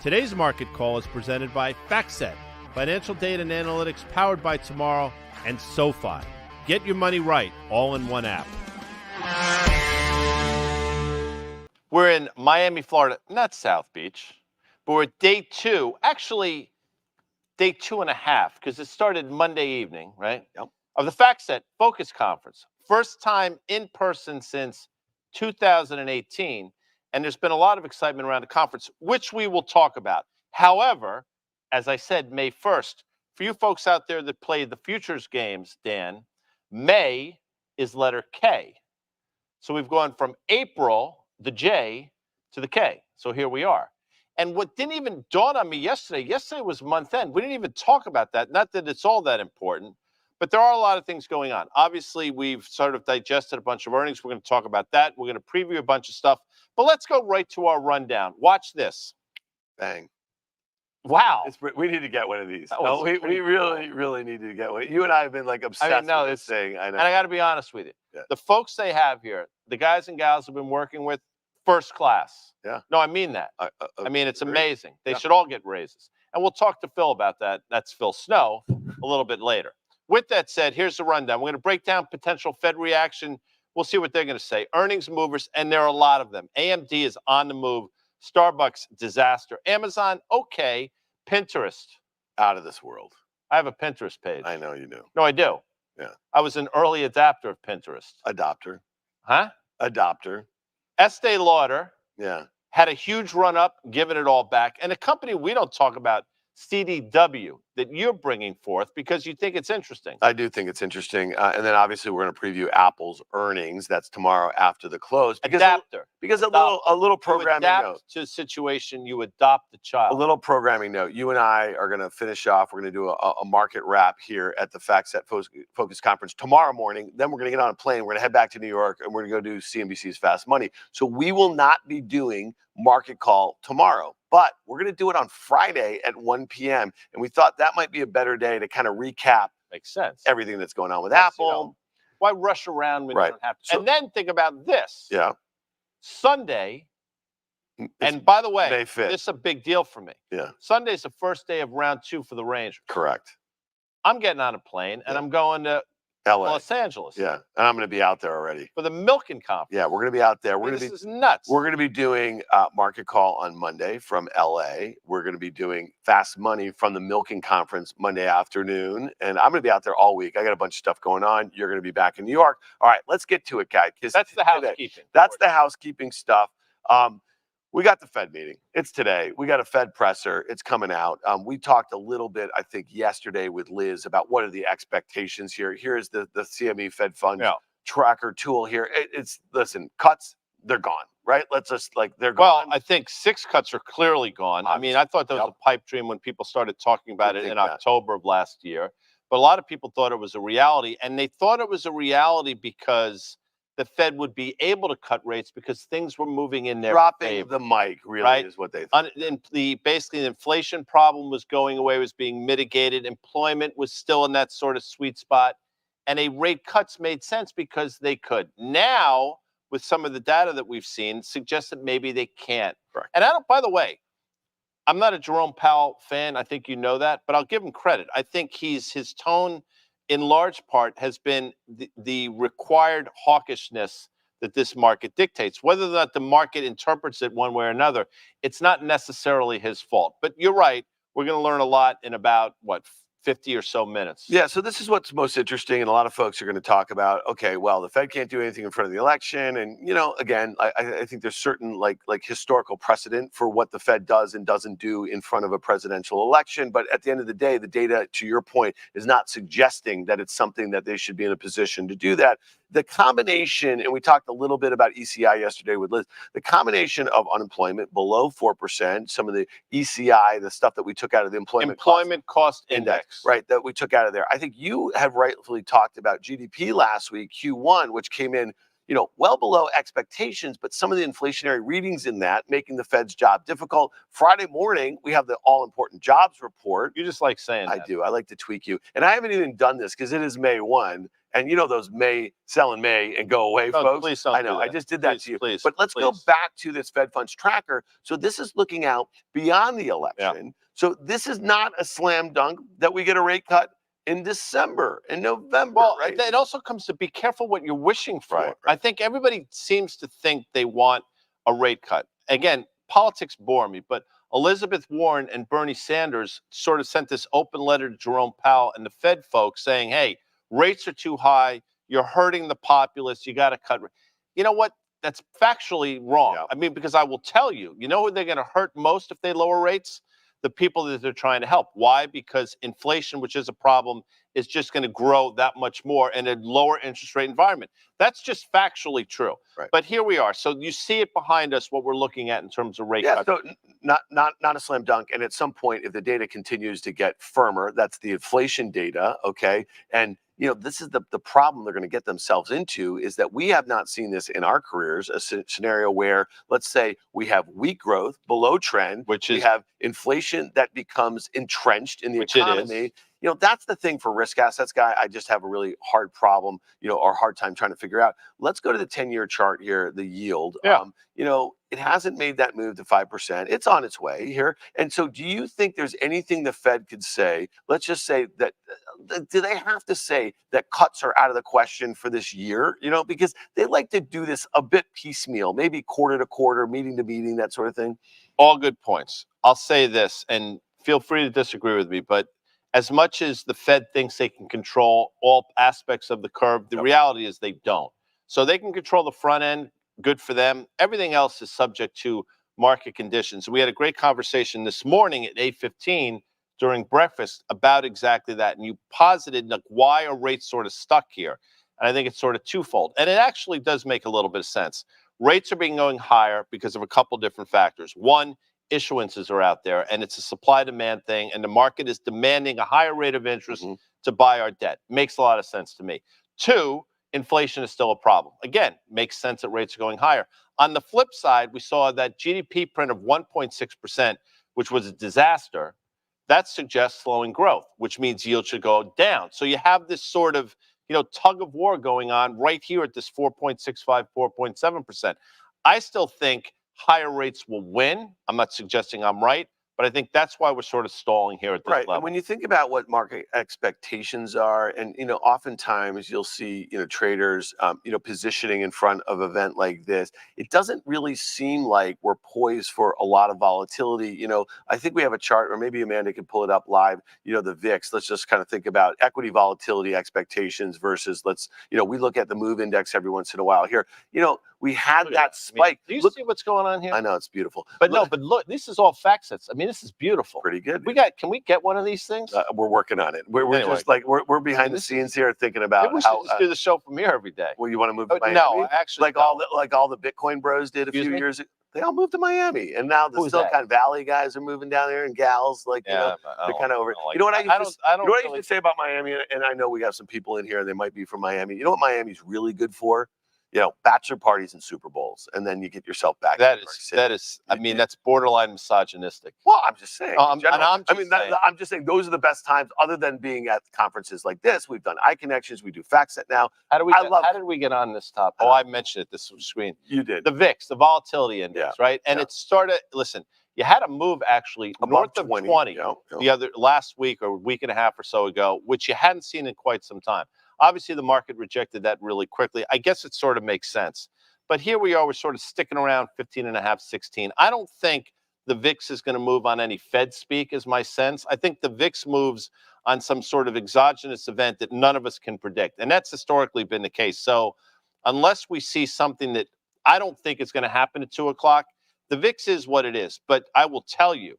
Today's market call is presented by FactSet, financial data and analytics powered by Tomorrow, and SoFi. Get your money right, all in one app. We're in Miami, Florida, not South Beach, but we're at day two, actually day 2.5, because it started Monday evening, right? Yep. Of the FactSet FOCUS conference. First time in person since 2018. And there's been a lot of excitement around the conference, which we will talk about. However, as I said, May 1st, for you folks out there that play the futures games, Dan, May is letter K. So we've gone from April, the J, to the K. So here we are. And what didn't even dawn on me yesterday was month end. We didn't even talk about that. Not that it's all that important, but there are a lot of things going on. Obviously, we've sort of digested a bunch of earnings. We're going to talk about that. We're going to preview a bunch of stuff. But let's go right to our rundown. Watch this. Bang. Wow. We need to get one of these. No, we really need to get one. You and I have been like obsessed with this thing. I know. And I got to be honest with you. Yeah. The folks they have here, the guys and gals have been working with, first class. Yeah. No, I mean that. I mean, it's amazing. They Yeah. should all get raises. And we'll talk to Phil about that. That's Phil Snow a little bit later. With that said, here's the rundown. We're going to break down potential Fed reaction. We'll see what they're going to say. Earnings movers, and there are a lot of them. AMD is on the move. Starbucks, disaster. Amazon, okay. Pinterest. Out of this world. I have a Pinterest page. I know you do. No, I do. Yeah. I was an early adapter of Pinterest. Adopter. Huh? Adopter. Estee Lauder. Yeah. Had a huge run up, giving it all back. And a company we don't talk about, CDW, that you're bringing forth because you think it's interesting. I do think it's interesting. And then obviously we're going to preview Apple's earnings. That's tomorrow after the close. Because a little programming note. To a situation, you adopt the child. A little programming note. You and I are going to finish off. We're going to do a market wrap here at the FactSet FOCUS conference tomorrow morning. Then we're going to get on a plane. We're going to head back to New York, and we're going to go do CNBC's Fast Money. So we will not be doing market call tomorrow, but we're going to do it on Friday at 1 p.m. And we thought that might be a better day to kind of recap. Makes sense. Everything that's going on with Apple. You know, why rush around when you don't have to? So, and then think about this. Yeah. Sunday, and by the way, this is a big deal for me. Yeah. Sunday's the first day of round 2 for the Rangers. Correct. I'm getting on a plane, and I'm going to Los Angeles. Yeah, and I'm going to be out there already for the Milken conference. Yeah, we're going to be out there. This is nuts. We're going to be doing market call on Monday from LA. We're going to be doing Fast Money from the Milken conference Monday afternoon, and I'm going to be out there all week. I got a bunch of stuff going on. You're going to be back in New York. All right, let's get to it, guys. That's the housekeeping. That's the housekeeping stuff. We got the Fed meeting. It's today. We got a Fed presser. It's coming out. We talked a little bit, I think, yesterday with Liz about what are the expectations here. Here's the CME Fed Fund tracker tool here. Listen, cuts, they're gone, right? Let's just they're gone. Well, I think 6 cuts are clearly gone. I mean, I thought that was a pipe dream when people started talking about it in October of last year. But a lot of people thought it was a reality, and they thought it was a reality because the Fed would be able to cut rates because things were moving in their favor. The mic really is what they thought. Basically, the inflation problem was going away, was being mitigated. Employment was still in that sort of sweet spot. And rate cuts made sense because they could. Now, with some of the data that we've seen, suggests that maybe they can't. Correct. And by the way, I'm not a Jerome Powell fan. I think you know that. But I'll give him credit. I think his tone, in large part, has been the required hawkishness that this market dictates. Whether or not the market interprets it one way or another, it's not necessarily his fault. But you're right. We're going to learn a lot in about, 50 or so minutes. Yeah, so this is what's most interesting, and a lot of folks are going to talk about, okay, well, the Fed can't do anything in front of the election, and, again, I think there's certain, like historical precedent for what the Fed does and doesn't do in front of a presidential election, but at the end of the day, the data, to your point, is not suggesting that it's something that they should be in a position to do that. The combination, and we talked a little bit about ECI yesterday with Liz, the combination of unemployment below 4%, some of the ECI, the stuff that we took out of the employment cost index, right, that we took out of there. I think you have rightfully talked about GDP last week, Q1, which came in, well below expectations, but some of the inflationary readings in that making the Fed's job difficult. Friday morning, we have the all-important jobs report. You just like saying that. I do. I like to tweak you. And I haven't even done this because it is May 1. And you know those sell in May and go away, folks. Please don't I know. do that. I just did that to you. Please, but let's go back to this Fed funds tracker. So this is looking out beyond the election. Yeah. So this is not a slam dunk that we get a rate cut in December, in November, well, right? It also comes to be careful what you're wishing for. Right. I think everybody seems to think they want a rate cut. Again, politics bore me, but Elizabeth Warren and Bernie Sanders sort of sent this open letter to Jerome Powell and the Fed folks saying, hey, rates are too high. You're hurting the populace. You got to cut. You know what? That's factually wrong. Yeah. I mean, because I will tell you, you know who they're going to hurt most if they lower rates? The people that they're trying to help. Why? Because inflation, which is a problem, is just going to grow that much more in a lower interest rate environment. That's just factually true. Right. But here we are. So you see it behind us, what we're looking at in terms of rate cuts. So not a slam dunk. And at some point, if the data continues to get firmer, that's the inflation data, okay? And you know, this is the problem they're going to get themselves into, is that we have not seen this in our careers, a scenario where, let's say, we have weak growth below trend, which we have inflation that becomes entrenched in the economy. You know, that's the thing for risk assets, Guy. I just have a really hard problem, you know, or hard time trying to figure out. Let's go to the 10-year chart here, the yield. Yeah. You know, it hasn't made that move to 5%. It's on its way here. And so do you think there's anything the Fed could say? Let's just say that, do they have to say that cuts are out of the question for this year? You know, because they like to do this a bit piecemeal, maybe quarter to quarter, meeting to meeting, that sort of thing. All good points. I'll say this, and feel free to disagree with me, but as much as the Fed thinks they can control all aspects of the curve, the reality is they don't. So they can control the front end, good for them. Everything else is subject to market conditions. We had a great conversation this morning at 8:15 during breakfast about exactly that. And you posited, like, why are rates sort of stuck here? And I think it's sort of twofold. And it actually does make a little bit of sense. Rates are going higher because of a couple different factors. One, issuances are out there, and it's a supply-demand thing, and the market is demanding a higher rate of interest to buy our debt. Makes a lot of sense to me. Two, inflation is still a problem. Again, makes sense that rates are going higher. On the flip side, we saw that GDP print of 1.6%, which was a disaster. That suggests slowing growth, which means yield should go down. So you have this sort of, you know, tug of war going on right here at this 4.65, 4.7%. I still think higher rates will win. I'm not suggesting I'm right, but I think that's why we're sort of stalling here at this level. And when you think about what market expectations are, and you know, oftentimes you'll see, you know, traders, you know, positioning in front of an event like this, it doesn't really seem like we're poised for a lot of volatility. You know, I think we have a chart, or maybe Amanda can pull it up live. You know, the VIX. Let's just kind of think about equity volatility expectations versus, you know, we look at the MOVE index every once in a while here. You know, we had that spike. Do you see what's going on here? I know, it's beautiful. But look, this is all FactSets. I mean, this is beautiful. Pretty good. Can we get one of these things? We're working on it. We're just like, we're behind the scenes here thinking about we should just do the show from here every day. Well, you want to move to Miami? No, actually, like all the Bitcoin bros did a few years ago. They all moved to Miami, and now the Silicon Valley guys are moving down there, and gals, like, you know, they're kind of over. You know what I used to say about Miami, and I know we have some people in here, they might be from Miami. You know what Miami's really good for? You know, bachelor parties and Super Bowls, and then you get yourself back. That is. I mean, that's borderline misogynistic. Well, I'm just saying. I'm just saying those are the best times, other than being at conferences like this. We've done eye connections. We do FactSet now. How did we get on this topic? Oh, I mentioned it this screen. You did. The VIX, the volatility index, right? And it started. Listen, you had a move actually north of 20 the other last week or week and a half or so ago, which you hadn't seen in quite some time. Obviously, the market rejected that really quickly. I guess it sort of makes sense. But here we are, we're sort of sticking around 15.5, 16. I don't think the VIX is going to move on any Fed speak, is my sense. I think the VIX moves on some sort of exogenous event that none of us can predict. And that's historically been the case. So unless we see something that I don't think is going to happen at 2 o'clock, the VIX is what it is. But I will tell you,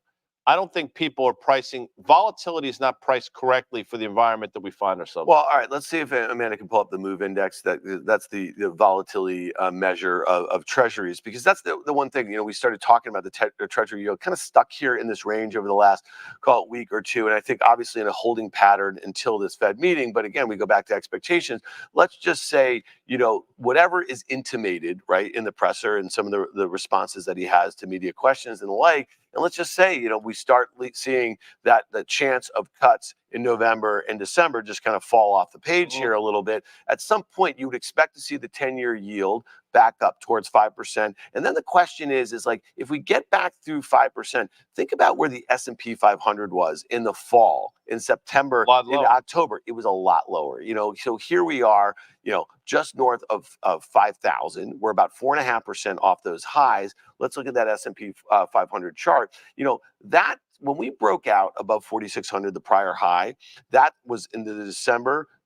I don't think people are pricing. Volatility is not priced correctly for the environment that we find ourselves. Well, all right. Let's see if Amanda can pull up the MOVE index. That's the volatility measure of treasuries, because that's the one thing. You know, we started talking about the treasury yield kind of stuck here in this range over the last, call it, week or two, and I think obviously in a holding pattern until this Fed meeting. But again, we go back to expectations. Let's just say, whatever is intimated, right, in the presser and some of the responses that he has to media questions and the like. And let's just say, we start seeing that the chance of cuts in November and December just kind of fall off the page here a little bit. At some point, you would expect to see the 10-year yield back up towards 5%. And then the question is like, if we get back through 5%, think about where the S&P 500 was in the fall, in September, in October. It was a lot lower, So here we are, just north of 5,000. We're about 4.5% off those highs. Let's look at that S&P 500 chart. That when we broke out above 4,600, the prior high, that was in the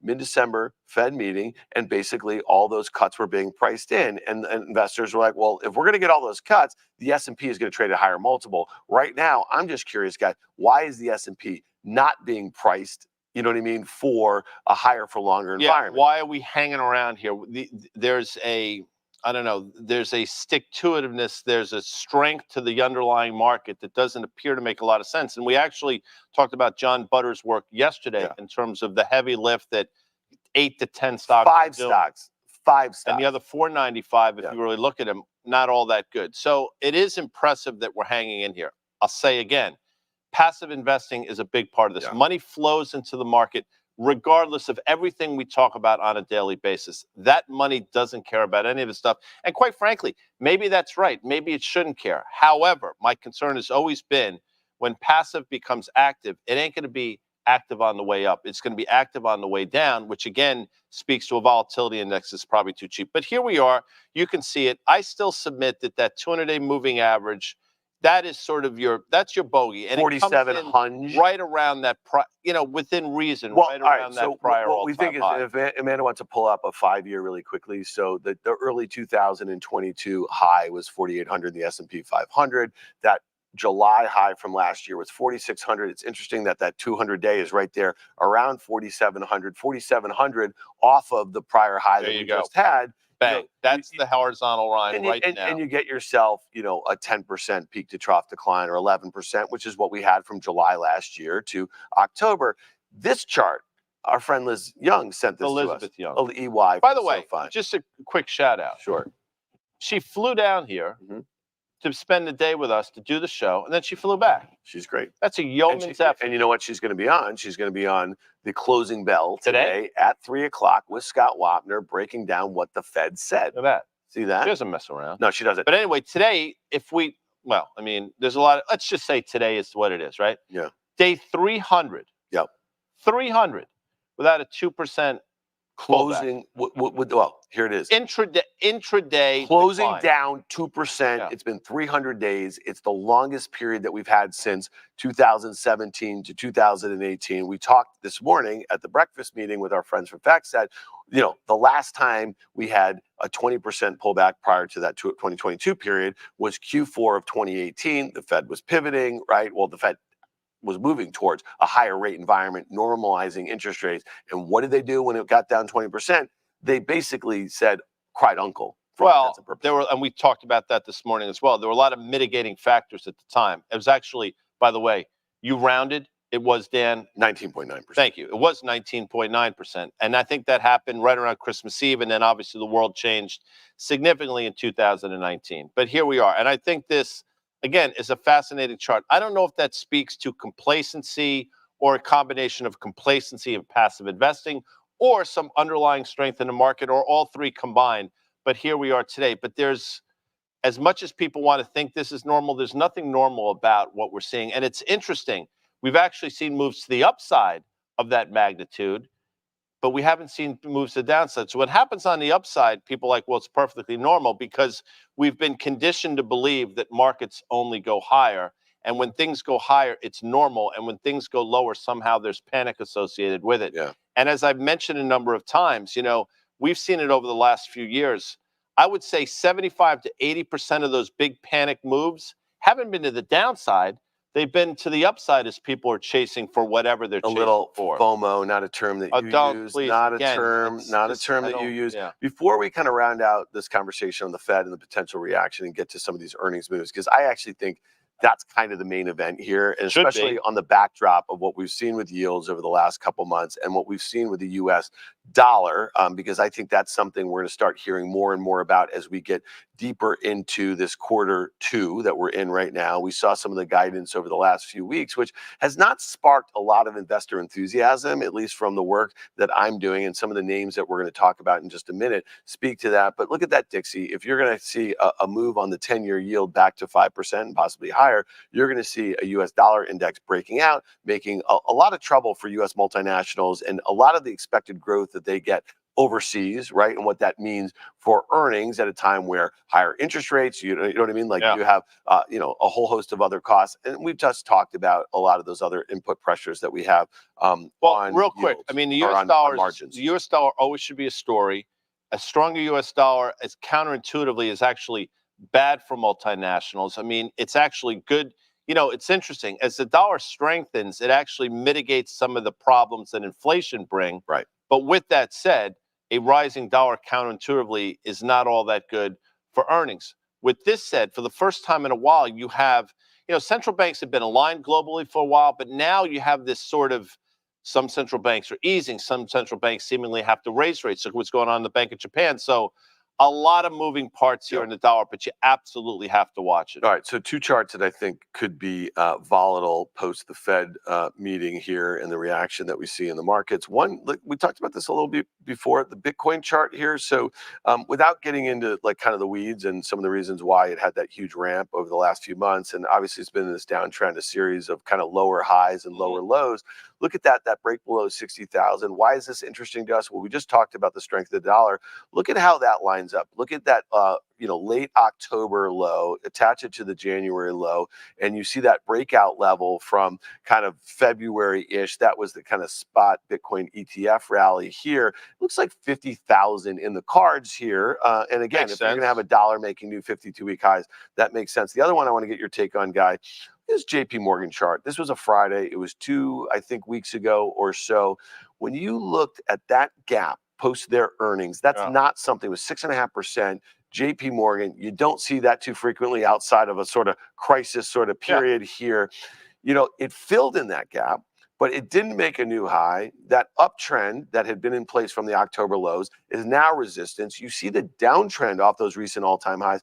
mid-December Fed meeting, and basically all those cuts were being priced in. And investors were like, well, if we're going to get all those cuts, the S&P is going to trade at a higher multiple. Right now, I'm just curious, guys, why is the S&P not being priced, for a higher for longer environment? Why are we hanging around here? There's a stick-to-itiveness, there's a strength to the underlying market that doesn't appear to make a lot of sense. And we actually talked about John Butter's work yesterday in terms of the heavy lift that 8 to 10 stocks. Five stocks. And the other 495, if you really look at them, not all that good. So it is impressive that we're hanging in here. I'll say again, passive investing is a big part of this. Money flows into the market regardless of everything we talk about on a daily basis. That money doesn't care about any of this stuff. And quite frankly, maybe that's right. Maybe it shouldn't care. However, my concern has always been when passive becomes active, it ain't going to be active on the way up. It's going to be active on the way down, which again speaks to a volatility index that's probably too cheap. But here we are. You can see it. I still submit that 200-day moving average, that is sort of that's your bogey. And 4,700. Right around that, within reason, right around that prior what we think is, high. if Amanda wants to pull up a 5-year really quickly, so the early 2022 high was 4,800, the S&P 500. That July high from last year was 4,600. It's interesting that 200-day is right there around 4,700 off of the prior high that we just had. Bang. That's the horizontal line now. And you get yourself, a 10% peak to trough decline, or 11%, which is what we had from July last year to October. This chart, our friend Liz Young sent this Elizabeth to us. Young. EY. By the way, just a quick shout out. Sure. She flew down here to spend the day with us to do the show, and then she flew back. She's great. That's a yeoman's effort. And you know what she's going to be on? She's going to be on the closing bell today at 3 o'clock with Scott Wapner, breaking down what the Fed said. Look at that. See that? She doesn't mess around. No, she doesn't. But anyway, today, there's a lot of, let's just say today is what it is, right? Yeah. Day 300. Yep. 300 without a 2% closing. Well, here it is. Intraday closing decline. Down 2%. Yeah. It's been 300 days. It's the longest period that we've had since 2017 to 2018. We talked this morning at the breakfast meeting with our friends from FactSet. The last time we had a 20% pullback prior to that 2022 period was Q4 of 2018. The Fed was pivoting, right? Well, the Fed was moving towards a higher rate environment, normalizing interest rates. And what did they do when it got down 20%? They basically said, cried uncle. Well, and we talked about that this morning as well. There were a lot of mitigating factors at the time. It was actually, by the way, you rounded. It was, Dan? 19.9%. Thank you. It was 19.9%. And I think that happened right around Christmas Eve. And then obviously the world changed significantly in 2019. But here we are. And I think this, again, is a fascinating chart. I don't know if that speaks to complacency or a combination of complacency and passive investing or some underlying strength in the market or all three combined. But here we are today. But there's, as much as people want to think this is normal, there's nothing normal about what we're seeing. And it's interesting. We've actually seen moves to the upside of that magnitude, but we haven't seen moves to the downside. So what happens on the upside, people are like, well, it's perfectly normal because we've been conditioned to believe that markets only go higher. And when things go higher, it's normal. And when things go lower, somehow there's panic associated with it. Yeah. And as I've mentioned a number of times, we've seen it over the last few years. I would say 75 to 80% of those big panic moves haven't been to the downside. They've been to the upside as people are chasing for whatever they're chasing for. A little FOMO, not a term that you use. Please, not again, a term that you use. Yeah. Before we kind of round out this conversation on the Fed and the potential reaction and get to some of these earnings moves, because I actually think that's kind of the main event here, and especially on the backdrop of what we've seen with yields over the last couple months and what we've seen with the U.S. dollar, because I think that's something we're going to start hearing more and more about as we get deeper into this quarter two that we're in right now. We saw some of the guidance over the last few weeks, which has not sparked a lot of investor enthusiasm, at least from the work that I'm doing, and some of the names that we're going to talk about in just a minute speak to that. But look at that, Dixie. If you're going to see a move on the 10-year yield back to 5% and possibly higher, you're going to see a US dollar index breaking out, making a lot of trouble for US multinationals and a lot of the expected growth that they get overseas, right? And what that means for earnings at a time where higher interest rates, you know what I mean? Like you have, a whole host of other costs. And we've just talked about a lot of those other input pressures that we have. Well, real quick, I mean, the US dollar always should be a story. A stronger US dollar, as counterintuitively, is actually bad for multinationals. I mean, it's actually good. You know, it's interesting. As the dollar strengthens, it actually mitigates some of the problems that inflation bring. Right. But with that said, a rising dollar counterintuitively is not all that good for earnings. With this said, for the first time in a while, you have, central banks have been aligned globally for a while, but now you have this sort of, some central banks are easing, some central banks seemingly have to raise rates. Look what's going on in the Bank of Japan. So a lot of moving parts here in the dollar, but you absolutely have to watch it. All right, so two charts that I think could be volatile post the Fed meeting here and the reaction that we see in the markets. One, we talked about this a little bit before, the Bitcoin chart here. So without getting into like kind of the weeds and some of the reasons why it had that huge ramp over the last few months, and obviously it's been in this downtrend, a series of kind of lower highs and lower lows. Look at that break below 60,000. Why is this interesting to us? Well, we just talked about the strength of the dollar. Look at how that lines up. Look at that, late October low, attach it to the January low, and you see that breakout level from kind of February-ish. That was the kind of spot Bitcoin ETF rally here. Looks like 50,000 in the cards here. And again, if you're going to have a dollar making new 52-week highs, that makes sense. The other one I want to get your take on, Guy, is JP Morgan chart. This was a Friday. It was 2, I think, weeks ago or so. When you looked at that gap post their earnings, that's not something. It was 6.5%. JP Morgan, you don't see that too frequently outside of a sort of crisis sort of period here. It filled in that gap, but it didn't make a new high. That uptrend that had been in place from the October lows is now resistance. You see the downtrend off those recent all-time highs.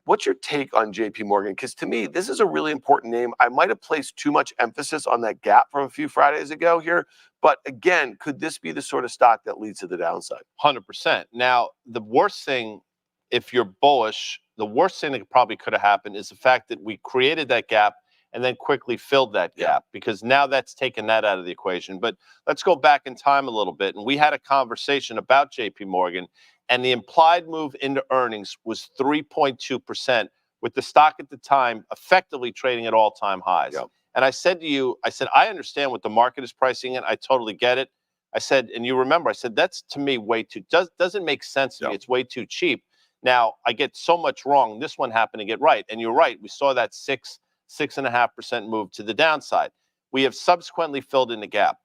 What's your take on JP Morgan? Because to me, this is a really important name. I might have placed too much emphasis on that gap from a few Fridays ago here. But again, could this be the sort of stock that leads to the downside? 100%. Now, the worst thing, if you're bullish, the worst thing that probably could have happened is the fact that we created that gap and then quickly filled that gap, because now that's taken that out of the equation. But let's go back in time a little bit. And we had a conversation about JP Morgan, and the implied move into earnings was 3.2%, with the stock at the time effectively trading at all-time highs. And I said to you, I understand what the market is pricing in. I totally get it. I said, and you remember, I said, that's to me way too, doesn't make sense to me. It's way too cheap. Now, I get so much wrong. This one happened to get right. And you're right. We saw that 6.5% move to the downside. We have subsequently filled in the gap.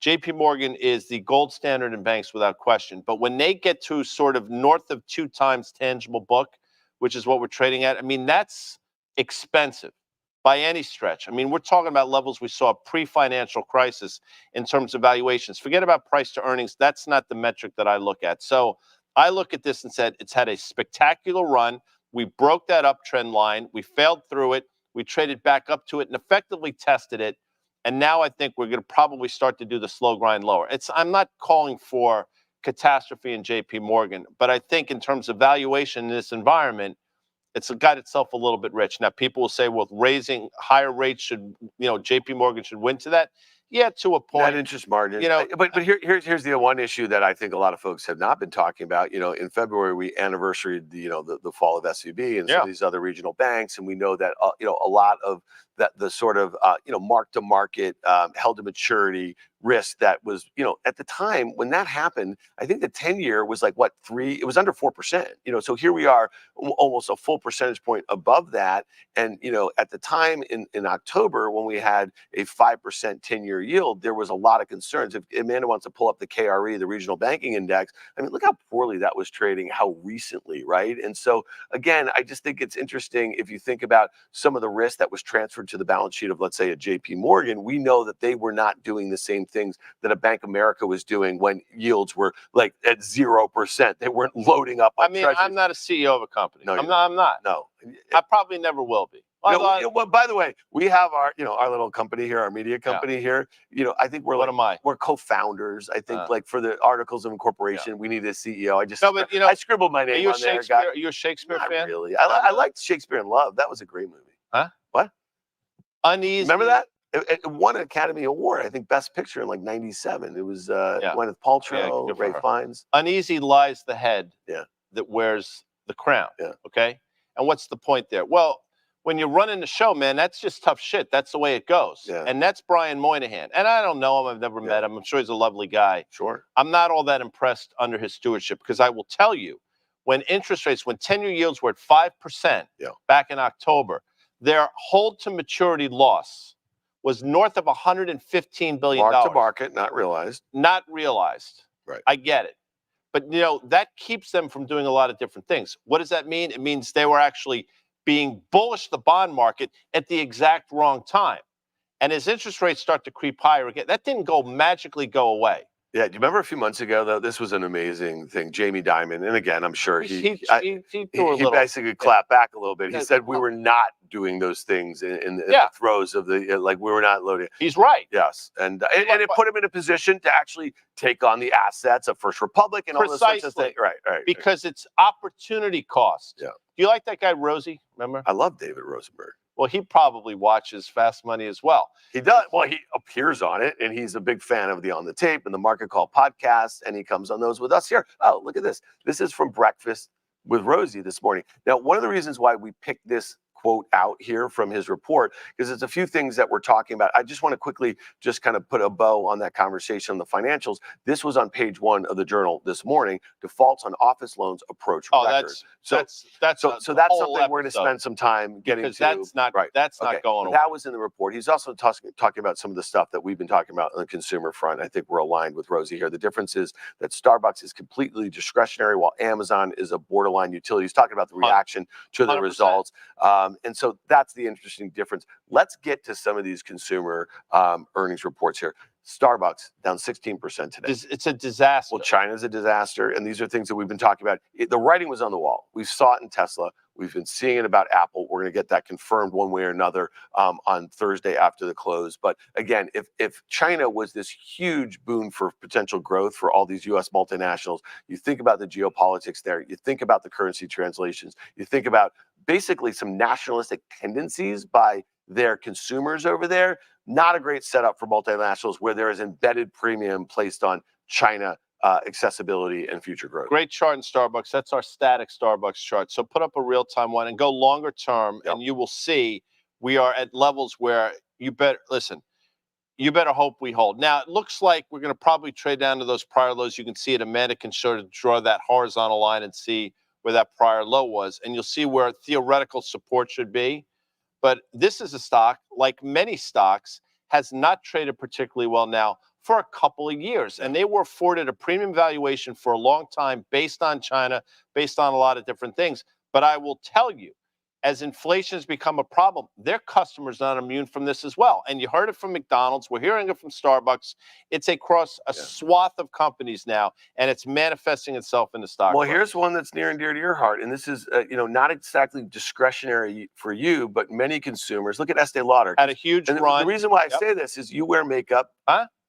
JP Morgan is the gold standard in banks without question. But when they get to sort of north of 2 times tangible book, which is what we're trading at, I mean, that's expensive by any stretch. I mean, we're talking about levels we saw pre-financial crisis in terms of valuations. Forget about price to earnings. That's not the metric that I look at. So I look at this and said, it's had a spectacular run. We broke that uptrend line. We failed through it. We traded back up to it and effectively tested it. And now I think we're going to probably start to do the slow grind lower. I'm not calling for catastrophe in JP Morgan, but I think in terms of valuation in this environment, it's got itself a little bit rich. Now, people will say, well, raising higher rates JP Morgan should win to that. Yeah, to a point. Net interest margin. But here's the one issue that I think a lot of folks have not been talking about. In February, we anniversaried the fall of SVB and some of these other regional banks, and we know that a lot of the sort of mark to market held to maturity risk that was at the time when that happened, I think the 10-year was like 3, it was under 4%. So here we are almost a full percentage point above that. And at the time in October, when we had a 5% 10-year yield, there was a lot of concerns. If Amanda wants to pull up the KRE, the regional banking index, I mean, look how poorly that was trading, how recently, right? And so again, I just think it's interesting if you think about some of the risk that was transferred to the balance sheet of, let's say, a JP Morgan. We know that they were not doing the same same things that a Bank of America was doing when yields were like at 0%. They weren't loading up on treasuries. I'm not a CEO of a company. No, I'm not. No. I probably never will be. Well, by the way, we have our, our little company here, our media company here. I think we're we're co-founders. I think like for the articles of incorporation, we need a CEO. I scribbled my name on there. Are you a Shakespeare Not fan? really. I liked Shakespeare in Love. That was a great movie. Huh? What? Uneasy. Remember that? It won an Academy Award, I think, Best Picture in like '97. It was Gwyneth Paltrow, Ray Fiennes. Uneasy lies the head that wears the crown. Yeah. Okay. And what's the point there? Well, when you're running the show, man, that's just tough shit. That's the way it goes. Yeah. And that's Brian Moynihan. And I don't know him. I've never met him. I'm sure he's a lovely guy. Sure. I'm not all that impressed under his stewardship because I will tell you, when interest rates, when 10-year yields were at 5% back in October, their hold to maturity loss was north of $115 billion. Mark to market, not realized. Not realized. Right. I get it. But, that keeps them from doing a lot of different things. What does that mean? It means they were actually being bullish the bond market at the exact wrong time. And as interest rates start to creep higher again, that didn't magically go away. Yeah, do you remember a few months ago, though? This was an amazing thing. Jamie Dimon, and again, I'm sure he basically clapped back a little bit. He said we were not doing those things in the throes of we were not loading. He's right. Yes, and it put him in a position to actually take on the assets of First Republic and all those sorts of things. Right. Because it's opportunity cost. Yeah. Do you like that guy, Rosie? Remember? I love David Rosenberg. Well, he probably watches Fast Money as well. He does. Well, he appears on it, and he's a big fan of the On the Tape and the Market Call podcast, and he comes on those with us here. Oh, look at this. This is from Breakfast with Rosie this morning. Now, one of the reasons why we picked this quote out here from his report, because it's a few things that we're talking about. I just want to quickly just kind of put a bow on that conversation on the financials. This was on page 1 of the Journal this morning. Defaults on office loans approach records. That's something we're going to spend some time getting to. That's not going away. That was in the report. He's also talking about some of the stuff that we've been talking about on the consumer front. I think we're aligned with Rosie here. The difference is that Starbucks is completely discretionary, while Amazon is a borderline utility. He's talking about the reaction to the 100%. Results. And so that's the interesting difference. Let's get to some of these consumer earnings reports here. Starbucks down 16% today. It's a disaster. Well, China's a disaster, and these are things that we've been talking about. The writing was on the wall. We saw it in Tesla. We've been seeing it about Apple. We're going to get that confirmed one way or another on Thursday after the close. But again, if China was this huge boon for potential growth for all these U.S. multinationals, you think about the geopolitics there. You think about the currency translations. You think about basically some nationalistic tendencies by their consumers over there. Not a great setup for multinationals where there is embedded premium placed on China accessibility and future growth. Great chart in Starbucks. That's our static Starbucks chart. So put up a real-time one and go longer term, and you will see we are at levels where you better hope we hold. Now, it looks like we're going to probably trade down to those prior lows. You can see it. Amanda can sort of draw that horizontal line and see where that prior low was, and you'll see where theoretical support should be. But this is a stock, like many stocks, has not traded particularly well now for a couple of years. And they were afforded a premium valuation for a long time based on China, based on a lot of different things. But I will tell you, as inflation has become a problem, their customers are not immune from this as well. And you heard it from McDonald's. We're hearing it from Starbucks. It's across a swath of companies now, and it's manifesting itself in the stock. Well, here's one that's near and dear to your heart, and this is not exactly discretionary for you, but many consumers. Look at Estee Lauder. Had a huge run. The reason why I say this is you wear makeup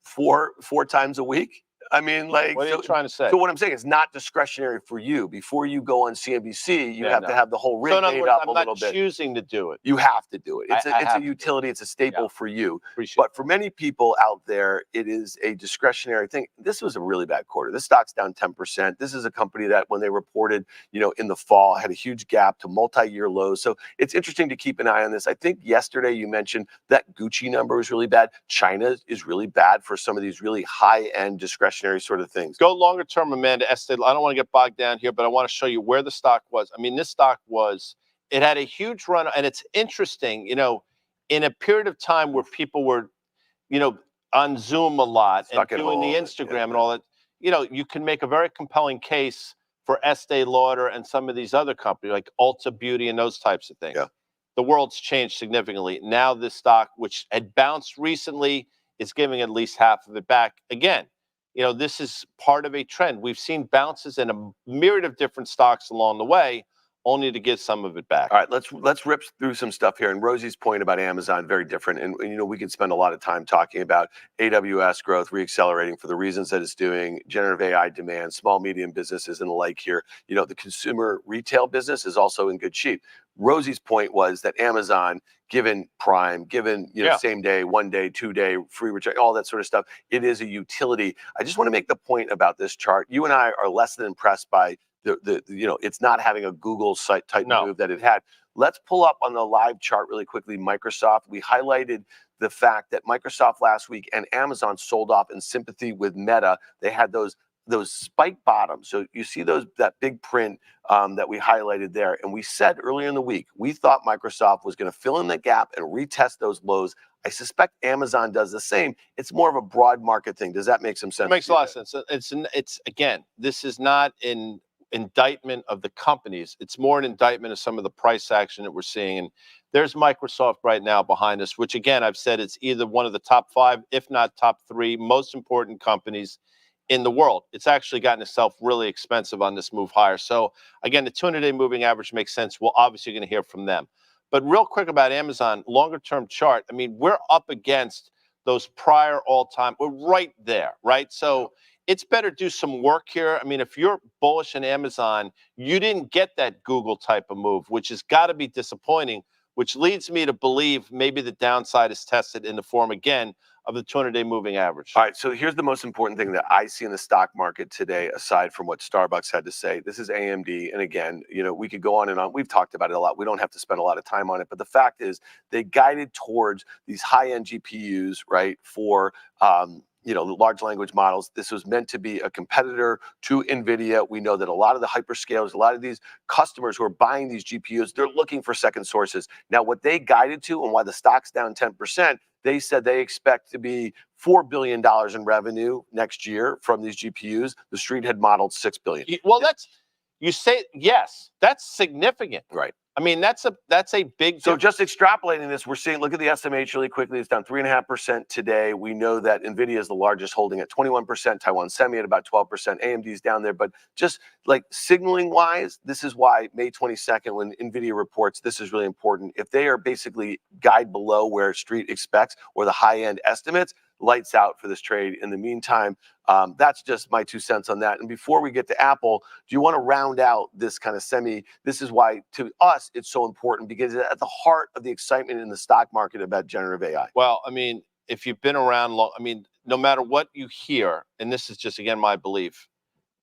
four times a week. I mean, like, what are you trying to say? So what I'm saying is not discretionary for you. Before you go on CNBC, you have to have the whole rig made up a little bit. I'm not choosing to do it. You have to do it. It's a utility. It's a staple for you. But for many people out there, it is a discretionary thing. This was a really bad quarter. This stock's down 10%. This is a company that when they reported, in the fall, had a huge gap to multi-year lows. So it's interesting to keep an eye on this. I think yesterday you mentioned that Gucci number was really bad. China is really bad for some of these really high-end discretionary sort of things. Go longer term, Amanda. Estee, I don't want to get bogged down here, but I want to show you where the stock was. I mean, this stock it had a huge run, and it's interesting, in a period of time where people were, on Zoom a lot and doing the Instagram and all that, you can make a very compelling case for Estee Lauder and some of these other companies like Ulta Beauty and those types of things. Yeah. The world's changed significantly. Now this stock, which had bounced recently, is giving at least half of it back. Again, this is part of a trend. We've seen bounces in a myriad of different stocks along the way, only to get some of it back. All right, let's rip through some stuff here. And Rosie's point about Amazon, very different. And we could spend a lot of time talking about AWS growth reaccelerating for the reasons that it's doing, generative AI demand, small, medium businesses and the like here. The consumer retail business is also in good shape. Rosie's point was that Amazon, given Prime, given same day, 1 day, 2 day, free return, all that sort of stuff, it is a utility. I just want to make the point about this chart. You and I are less than impressed by it's not having a Google site type move that it had. Let's pull up on the live chart really quickly. Microsoft. We highlighted the fact that Microsoft last week and Amazon sold off in sympathy with Meta. They had those spike bottoms. So you see that big print that we highlighted there. And we said earlier in the week, we thought Microsoft was going to fill in the gap and retest those lows. I suspect Amazon does the same. It's more of a broad market thing. Does that make some sense? It makes a lot of sense. It's again, this is not an indictment of the companies. It's more an indictment of some of the price action that we're seeing. And there's Microsoft right now behind us, which again, I've said it's either one of the top 5, if not top 3 most important companies in the world. It's actually gotten itself really expensive on this move higher. So again, the 200-day moving average makes sense. We're obviously going to hear from them. But real quick about Amazon, longer term chart. I mean, we're up against those prior all-time. We're right there, right? So it's better do some work here. I mean, if you're bullish in Amazon, you didn't get that Google type of move, which has got to be disappointing, which leads me to believe maybe the downside is tested in the form, again, of the 200-day moving average. All right, so here's the most important thing that I see in the stock market today, aside from what Starbucks had to say. This is AMD, and again, we could go on and on. We've talked about it a lot. We don't have to spend a lot of time on it, but the fact is they guided towards these high-end GPUs, right, for the large language models. This was meant to be a competitor to NVIDIA. We know that a lot of the hyperscalers, a lot of these customers who are buying these GPUs, they're looking for second sources. Now, what they guided to and why the stock's down 10%, they said they expect to be $4 billion in revenue next year from these GPUs. The street had modeled $6 billion. Well, yes, that's significant. Right. I mean, that's a big difference. So just extrapolating this, we're seeing, look at the SMH really quickly. It's down 3.5% today. We know that NVIDIA is the largest, holding at 21%, Taiwan Semi at about 12%, AMD's down there. But just like signaling wise, this is why May 22nd, when NVIDIA reports, this is really important. If they are basically guide below where street expects or the high end estimates, lights out for this trade. In the meantime, that's just my 2 cents on that. And before we get to Apple, do you want to round out this kind of this is why to us it's so important, because it's at the heart of the excitement in the stock market about generative AI. Well, I mean, if you've been around long, I mean, no matter what you hear, and this is just, again, my belief,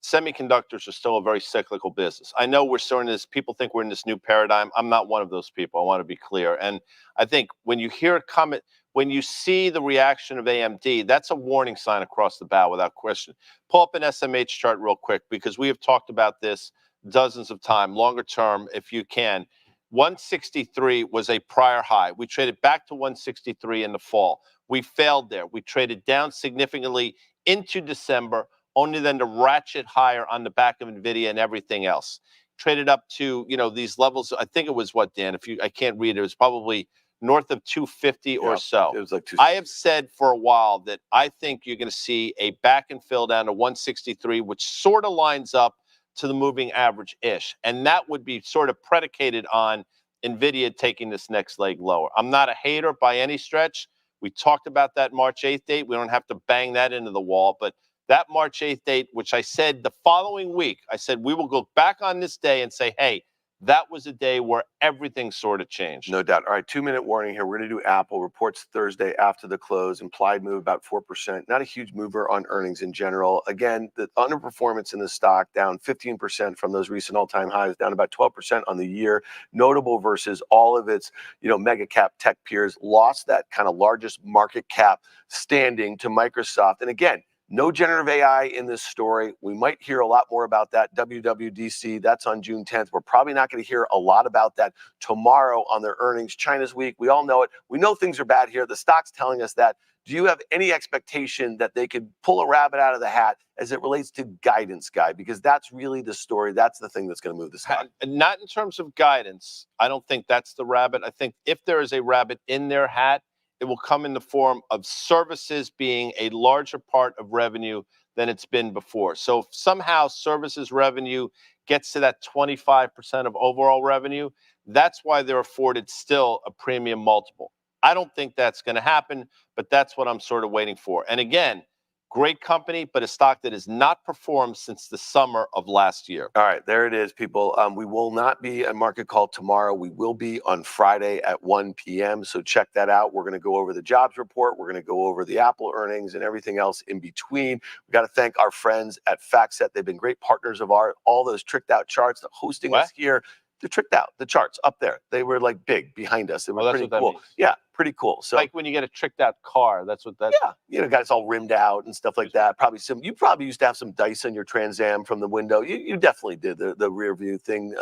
semiconductors are still a very cyclical business. I know we're starting this, people think we're in this new paradigm. I'm not one of those people. I want to be clear. And I think when you hear it come, when you see the reaction of AMD, that's a warning sign across the bow without question. Pull up an SMH chart real quick, because we have talked about this dozens of times. Longer term, if you can, 163 was a prior high. We traded back to 163 in the fall. We failed there. We traded down significantly into December, only then to ratchet higher on the back of NVIDIA and everything else. Traded up to, these levels. I think it was what, Dan? I can't read it. It was probably north of 250 or so. It was like 260. I have said for a while that I think you're going to see a back and fill down to 163, which sort of lines up to the moving average-ish. And that would be sort of predicated on NVIDIA taking this next leg lower. I'm not a hater by any stretch. We talked about that March 8th date. We don't have to bang that into the wall. But that March 8th date, which I said the following week, I said we will go back on this day and say, hey, that was a day where everything sort of changed. No doubt. All right, 2-minute warning here. We're going to do Apple. Reports Thursday after the close. Implied move about 4%. Not a huge mover on earnings in general. Again, the underperformance in the stock down 15% from those recent all-time highs, down about 12% on the year. Notable versus all of its, mega cap tech peers. Lost that kind of largest market cap standing to Microsoft. And again, no generative AI in this story. We might hear a lot more about that. WWDC, that's on June 10th. We're probably not going to hear a lot about that tomorrow on their earnings. China's week, we all know it. We know things are bad here. The stock's telling us that. Do you have any expectation that they could pull a rabbit out of the hat as it relates to guidance, Guy? Because that's really the story. That's the thing that's going to move the stock. Not in terms of guidance. I don't think that's the rabbit. I think if there is a rabbit in their hat, it will come in the form of services being a larger part of revenue than it's been before. So if somehow services revenue gets to that 25% of overall revenue, that's why they're afforded still a premium multiple. I don't think that's going to happen, but that's what I'm sort of waiting for. And again, great company, but a stock that has not performed since the summer of last year. All right, there it is, people. We will not be at Market Call tomorrow. We will be on Friday at 1 p.m. So check that out. We're going to go over the jobs report. We're going to go over the Apple earnings and everything else in between. We got to thank our friends at FactSet. They've been great partners of ours. All those tricked out charts, the hosting us here. They're tricked out. The charts up there, they were like big behind us. They were pretty cool. Yeah, pretty cool. So like when you get a tricked out car, that's what that. Yeah, you know, guys all rimmed out and stuff like that. Probably you probably used to have some dice on your Trans Am from the window. You definitely did the rear view thing.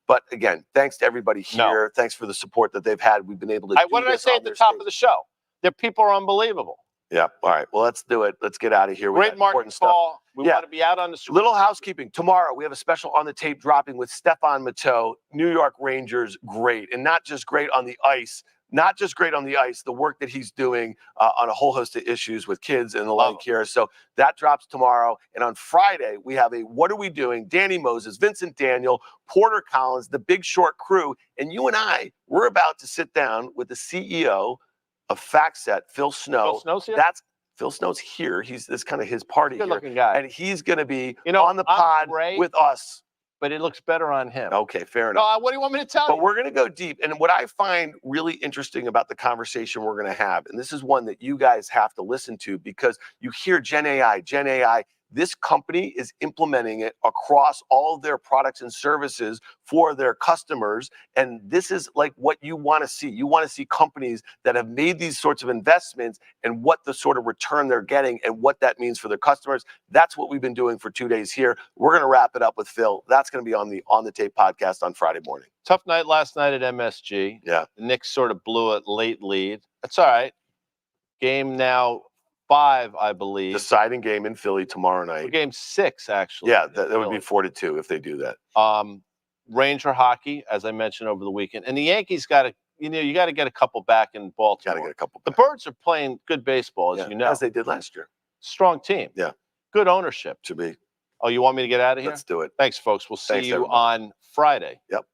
But again, thanks to everybody here. Thanks for the support that they've had. We've been able to. What did I say at the top of the show? Their people are unbelievable. Yeah. All right. Well, let's do it. Let's get out of here. Great market call. We want to be out on the Super Little housekeeping. Tomorrow, we have a special on the tape dropping with Stephon Matteau, New York Rangers. Great. And not just great on the ice. Not just great on the ice, the work that he's doing on a whole host of issues with kids and the like here. So that drops tomorrow. And on Friday, we have a What Are We Doing? Danny Moses, Vincent Daniel, Porter Collins, the Big Short crew. And you and I, we're about to sit down with the CEO of FactSet, Phil Snow. Phil Snow's here? Phil Snow's here. This kind of his party here. Good-looking guy. And he's going to be on the pod with us. But it looks better on him. Okay, fair enough. No, what do you want me to tell you? But we're going to go deep. And what I find really interesting about the conversation we're going to have, and this is one that you guys have to listen to because you hear Gen AI. This company is implementing it across all of their products and services for their customers. And this is like what you want to see. You want to see companies that have made these sorts of investments and what the sort of return they're getting and what that means for their customers. That's what we've been doing for 2 days here. We're going to wrap it up with Phil. That's going to be on the Tape podcast on Friday morning. Tough night last night at MSG. Yeah. The Knicks sort of blew a late lead. That's all right. Game now 5, I believe. Deciding game in Philly tomorrow night. Game 6, actually. Yeah, that would be 4-2 if they do that. Ranger hockey, as I mentioned over the weekend, and the Yankees got to, you got to get a couple back in Baltimore. Got to get a couple back. The Birds are playing good baseball, as you know, as they did last year. Strong team. Yeah. Good ownership. Should be. Oh, you want me to get out of here? Let's do it. Thanks, folks. We'll see you on Friday. Yep.